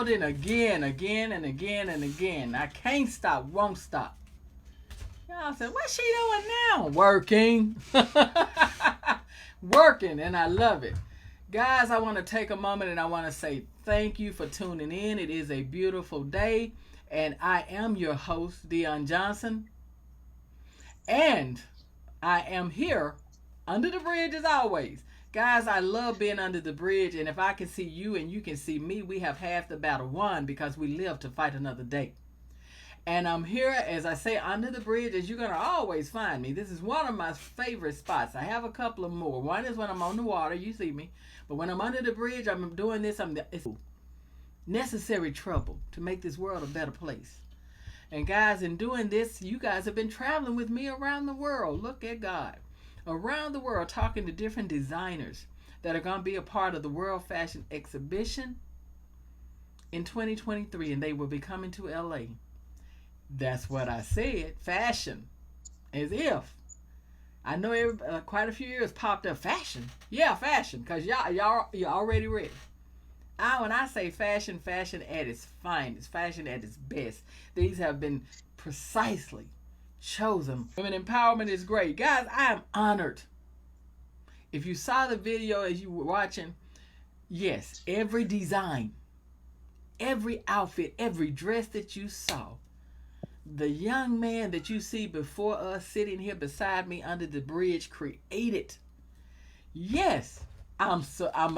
building again, and again. I can't stop, won't stop. Y'all said, what's she doing now? Working. Working, and I love it. Guys, I want to take a moment and I want to say thank you for tuning in. It is a beautiful day, and I am your host, Dionne Johnson. And I am here under the bridge as always. Guys, I love being under the bridge, and if I can see you and you can see me, we have half the battle won because we live to fight another day. And I'm here, as I say, under the bridge, as you're going to always find me. This is one of my favorite spots. I have a couple of more. One is when I'm on the water, you see me. But when I'm under the bridge, I'm doing this. It's necessary trouble to make this world a better place. And guys, in doing this, you guys have been traveling with me around the world. Look at God. Around the world, talking to different designers that are going to be a part of the World Fashion Exhibition in 2023, and they will be coming to LA. That's what I said. Fashion. As if. I know quite a few years popped up. Fashion. Yeah, fashion. Because you're already ready. When I say fashion, fashion at its finest. Fashion at its best. These have been precisely chosen. Women empowerment is great. Guys, I am honored. If you saw the video as you were watching, yes, every design, every outfit, every dress that you saw, the young man that you see before us sitting here beside me under the bridge created. Yes, I'm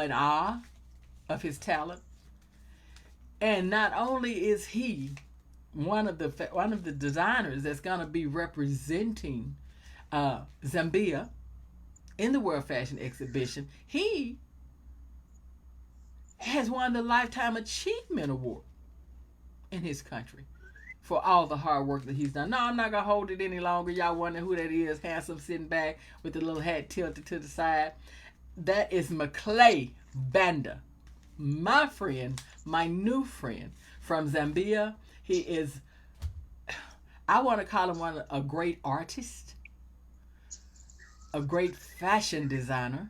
in awe of his talent. And not only is he one of the designers that's going to be representing Zambia in the World Fashion Exhibition, he has won the Lifetime Achievement Award in his country for all the hard work that he's done. No, I'm not going to hold it any longer. Y'all wonder who that is, handsome, sitting back with the little hat tilted to the side. That is Mickley, Banda, my friend, my new friend from Zambia. He is, I want to call him a great artist, a great fashion designer,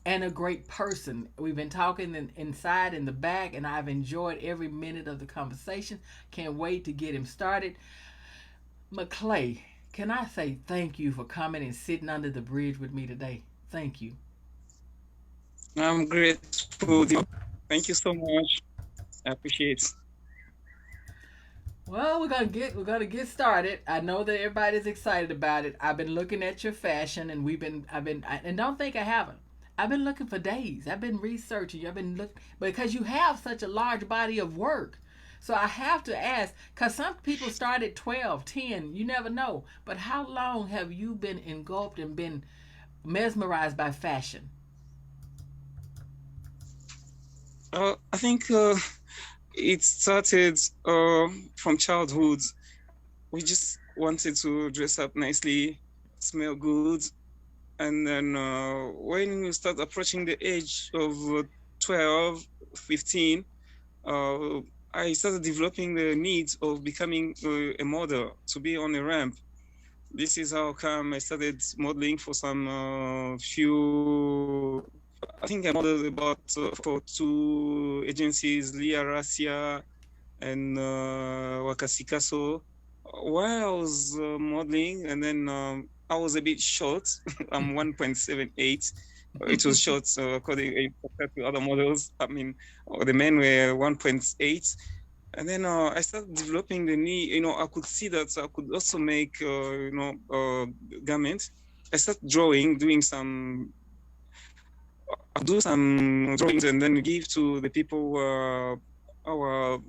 and a great person. We've been talking inside in the back, and I've enjoyed every minute of the conversation. Can't wait to get him started. Mickley, can I say thank you for coming and sitting under the bridge with me today? Thank you. I'm grateful. Thank you so much. I appreciate it. Well, we're gonna get started. I know that everybody's excited about it. I've been looking at your fashion, and and don't think I haven't. I've been looking for days. I've been researching. I've been looking because you have such a large body of work. So I have to ask, because some people start at 12, 10, you never know. But how long have you been engulfed and been mesmerized by fashion? I think it started from childhood. We just wanted to dress up nicely, smell good. And then when we start approaching the age of 12, 15, I started developing the needs of becoming a model, to be on a ramp. This is how come I started modeling for some few, I think I modeled about for 2 agencies, Lia Racia and Wakasikaso. While I was modeling, and then I was a bit short. I'm 1.78. It was short, so according compared to other models. I mean, the men were 1.8. And then I started developing the knee. I could see that I could also make, garments. I started doing some. I'll do some drawings and then give to the people, our,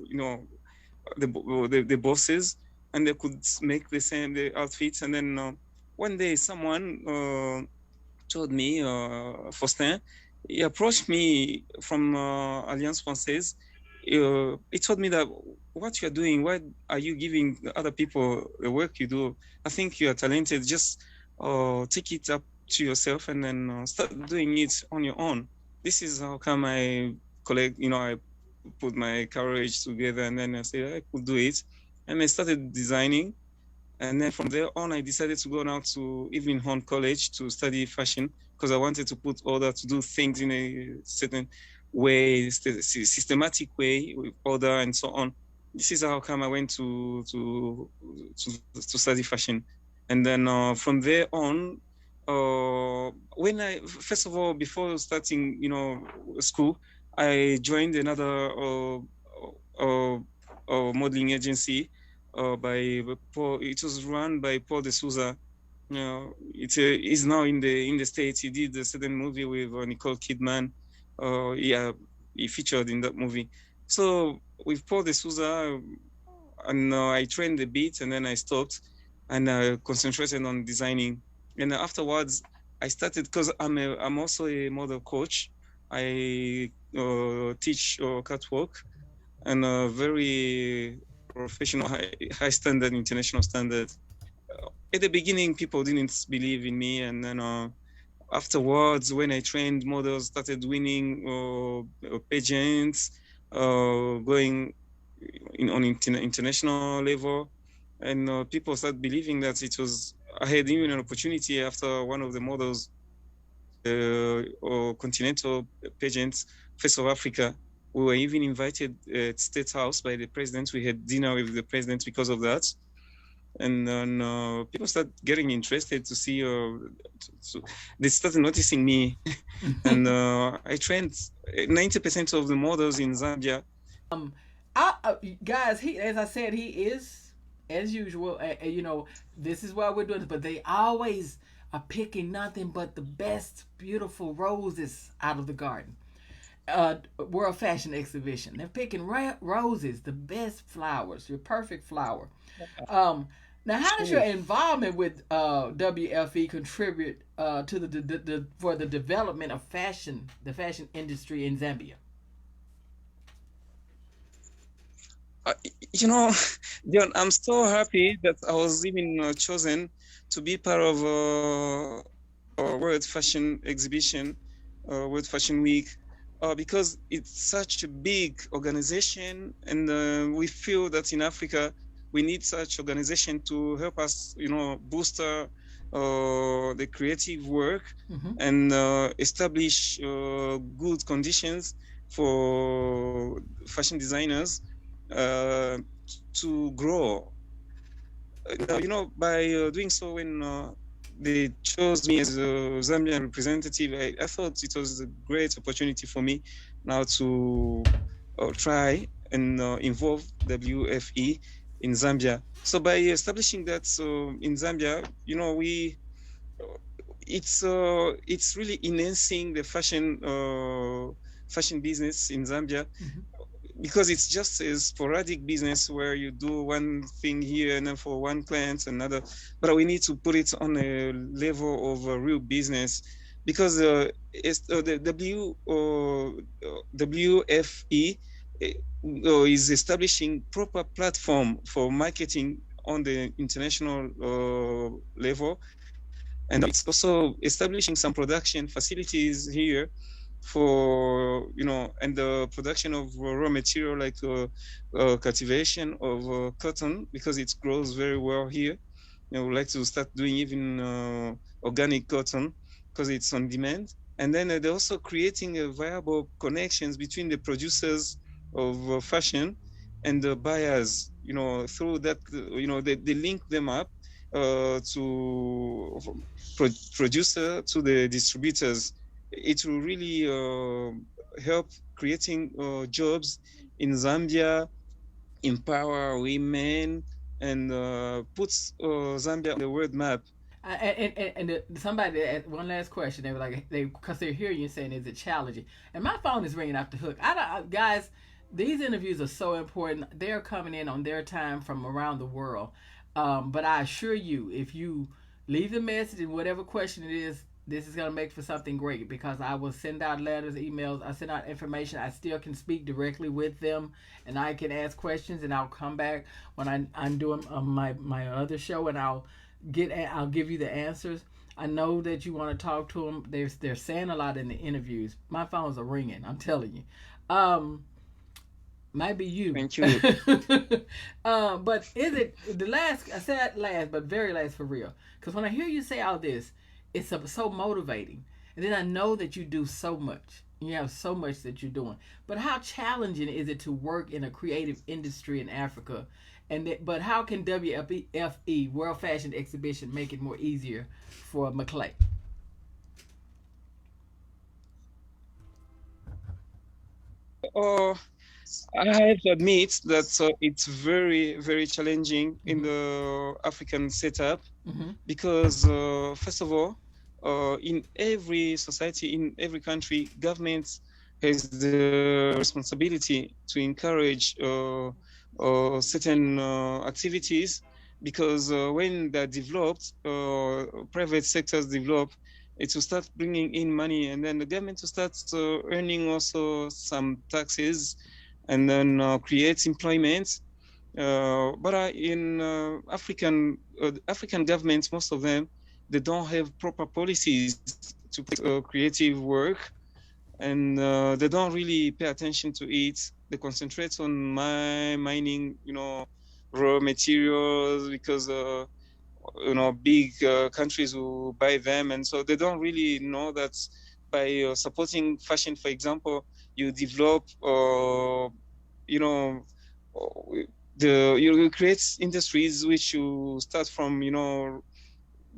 the bosses, and they could make the outfits. And then one day someone told me, Faustin, he approached me from Alliance Française. He told me that what you're doing, why are you giving other people the work you do? I think you are talented. Just take it up to yourself and then start doing it on your own. This is how come I I put my courage together, and then I said I could do it. And I started designing. And then from there on, I decided to go now to Evelyn Horn College to study fashion, because I wanted to put order to do things in a certain way, systematic way with order and so on. This is how come I went to study fashion, and then from there on, when I first of all before starting, school, I joined another modeling agency by Paul. It was run by Paul de Souza. He's now in the States. He did a certain movie with Nicole Kidman. Yeah, he featured in that movie. So with Paul de Souza, and I trained a bit, and then I stopped, and concentrated on designing. And afterwards, I started because I'm also a model coach. I teach catwalk, and very professional, high standard, international standard. At the beginning, people didn't believe in me, and then afterwards, when I trained models, started winning pageants, going on international level, and people started believing that it was. I had even an opportunity after one of the models or continental pageants, Face of Africa. We were even invited at State House by the president. We had dinner with the president because of that. And then people started getting interested to see, they started noticing me. And I trained 90% of the models in Zambia. Guys, as I said, he is, as usual, this is why we're doing this, but they always are picking nothing but the best, beautiful roses out of the garden. World Fashion Exhibition. They're picking roses, the best flowers, your perfect flower. Um, Now, how does your involvement with WFE contribute to for the development of fashion, the fashion industry in Zambia? Uh, Dionne, I'm so happy that I was even chosen to be part of a World Fashion Exhibition, World Fashion Week, because it's such a big organization, and we feel that in Africa we need such organization to help us, boost the creative work and establish good conditions for fashion designers to grow. By doing so, when they chose me as a Zambian representative, I thought it was a great opportunity for me now to try and involve WFE in Zambia. So by establishing that in Zambia, it's really enhancing the fashion business in Zambia, because it's just a sporadic business where you do one thing here and then for one client another, but we need to put it on a level of a real business, because the WFE is establishing proper platform for marketing on the international level, and it's also establishing some production facilities here for and the production of raw material like cultivation of cotton, because it grows very well here. We like to start doing even organic cotton because it's on demand, and then they're also creating viable connections between the producers of fashion and the buyers, through that, they link them up to producer to the distributors. It will really help creating jobs in Zambia, empower women, and puts Zambia on the world map. Somebody asked one last question. They were like, because they're hearing you saying, "Is it challenging?" And my phone is ringing off the hook. Guys, these interviews are so important. They're coming in on their time from around the world. But I assure you, if you leave the message and whatever question it is, this is going to make for something great, because I will send out letters, emails, I send out information. I still can speak directly with them, and I can ask questions, and I'll come back when I'm doing my other show, and I'll give you the answers. I know that you want to talk to them. They're saying a lot in the interviews. My phones are ringing, I'm telling you. Might be you. Thank you. But is it the last? I said last, but very last for real. Because when I hear you say all this, it's so motivating, and then I know that you do so much. You have so much that you're doing. But how challenging is it to work in a creative industry in Africa? But how can WFE World Fashion Exhibition make it more easier for Mickley? Uh, I have to admit that it's very, very challenging in Mm-hmm. the African setup Mm-hmm. because, first of all, in every society, in every country, government has the responsibility to encourage certain activities because when they're developed, private sectors develop, it will start bringing in money, and then the government will start earning also some taxes, and then creates employment. But in African governments, most of them, they don't have proper policies to creative work, and they don't really pay attention to it. They concentrate on mining, raw materials because big countries will buy them, and so they don't really know that by supporting fashion, for example, you develop you know you create industries which you start from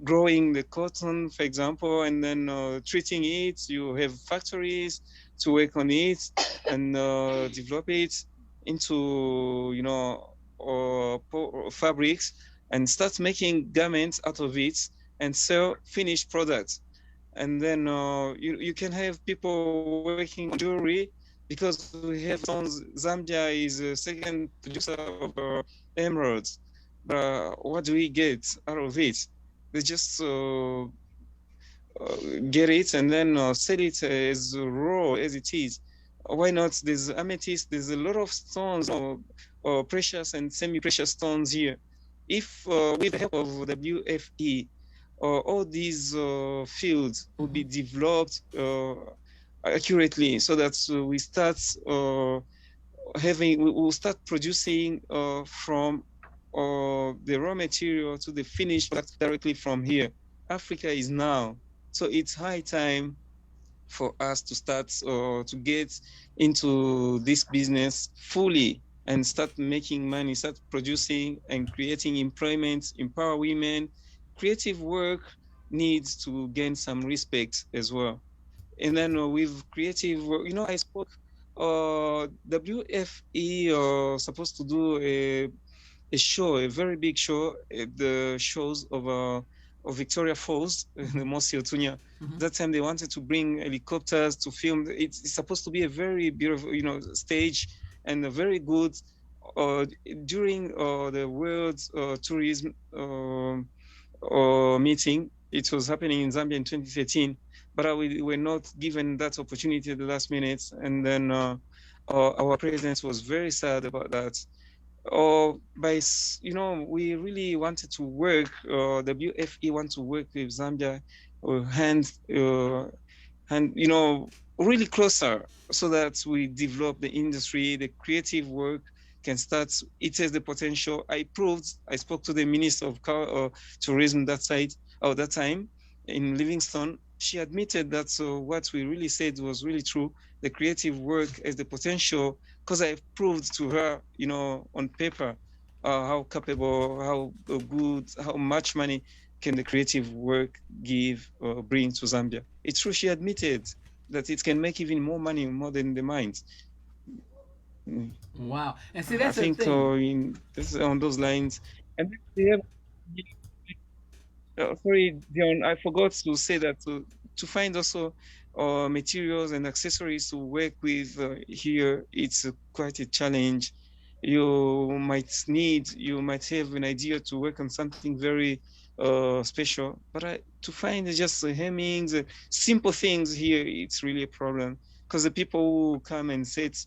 growing the cotton, for example, and then treating it. You have factories to work on it and develop it into fabrics, and start making garments out of it and sell finished products. And then you can have people working on jewelry because we have stones. Zambia is a second producer of emeralds. But what do we get out of it? They just get it and then sell it as raw as it is. Why not? There's amethyst, there's a lot of stones, precious and semi-precious stones here. If with the help of WFE, all these fields will Mm-hmm. be developed accurately, so that we start we will start producing from the raw material to the finished product directly from here. Africa is now. So it's high time for us to start to get into this business fully and start making money, start producing and creating employment, empower women. Creative work needs to gain some respect as well. And then with creative work, I spoke, WFE supposed to do a show, a very big show at the shows of Victoria Falls, Mm-hmm. the Mosi Otunya. Mm-hmm. That time they wanted to bring helicopters to film. It's supposed to be a very beautiful, stage, and a very good. During the World Tourism meeting, it was happening in Zambia in 2013, but we were not given that opportunity at the last minute, and then our president was very sad about that. We really wanted to work, WFE want to work with Zambia, hand and really closer, so that we develop the industry, the creative work can start. It has the potential. I spoke to the minister of tourism that time in Livingston. She admitted that what we really said was really true. The creative work has the potential, because I proved to her, on paper, how capable, how good, how much money can the creative work bring to Zambia. It's true. She admitted that it can make even more money, more than the mines. Mm. Wow. And see, I that's the think thing. this is on those lines. And then we have, sorry, Dion, I forgot to say that to find also materials and accessories to work with here, it's quite a challenge. You might have an idea to work on something very special, but to find just hemmings, simple things here, it's really a problem, because the people who come and set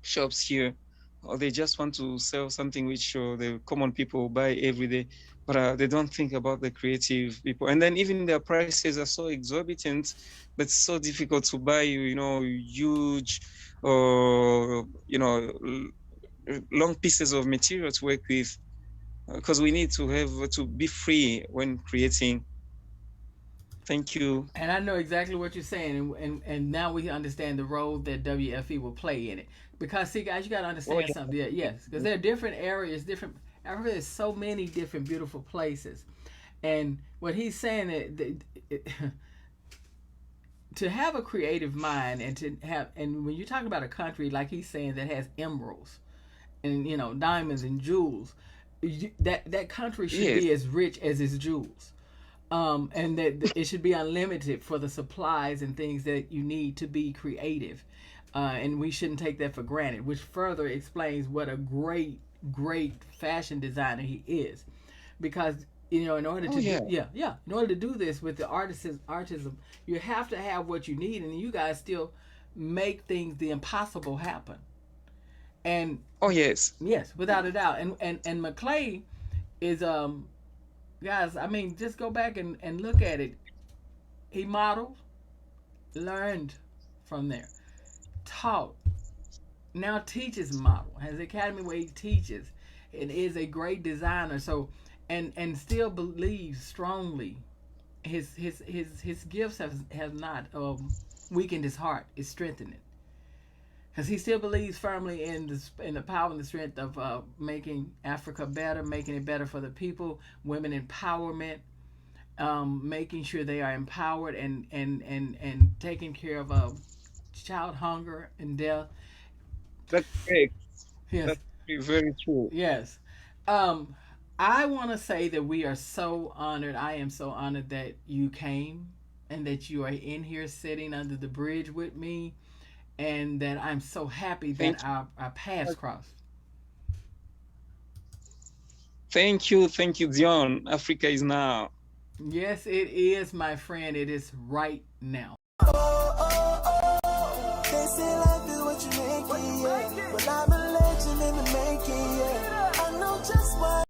shops here, or they just want to sell something which the common people buy every day, but they don't think about the creative people. And then even their prices are so exorbitant, but it's so difficult to buy, huge, long pieces of material to work with, because we need to be free when creating. Thank you. And I know exactly what you're saying, and now we understand the role that WFE will play in it. Because see, guys, you got to Oh understand something. Yeah, yes, because there are different areas, different. Africa is so many different beautiful places, and what he's saying that to have a creative mind and to have, and when you talk about a country like he's saying that has emeralds and diamonds and jewels, that country should yes. be as rich as its jewels, and that it should be unlimited for the supplies and things that you need to be creative, and we shouldn't take that for granted. Which further explains what a great fashion designer he is, because in order Oh to do yeah. in order to do this with the artism, you have to have what you need, and you guys still make things the impossible happen. And Oh yes. yes, without a doubt. And Mickley is guys, I mean, just go back and look at it. He modeled, learned from there, taught, now teaches model, has an academy where he teaches, and is a great designer. So and still believes strongly. His gifts have not weakened his heart. It's strengthened it, because he still believes firmly in the power and the strength of making Africa better, making it better for the people, women empowerment, making sure they are empowered and taking care of child hunger and death. That's correct. Yes, That's very true. yes. Um, I want to say that we are so honored. I am so honored that you came and that you are in here sitting under the bridge with me, and that I'm so happy Thank that our paths you. crossed. Thank you. Thank you, Dion. Africa is now. Yes, it is, my friend. It is right now.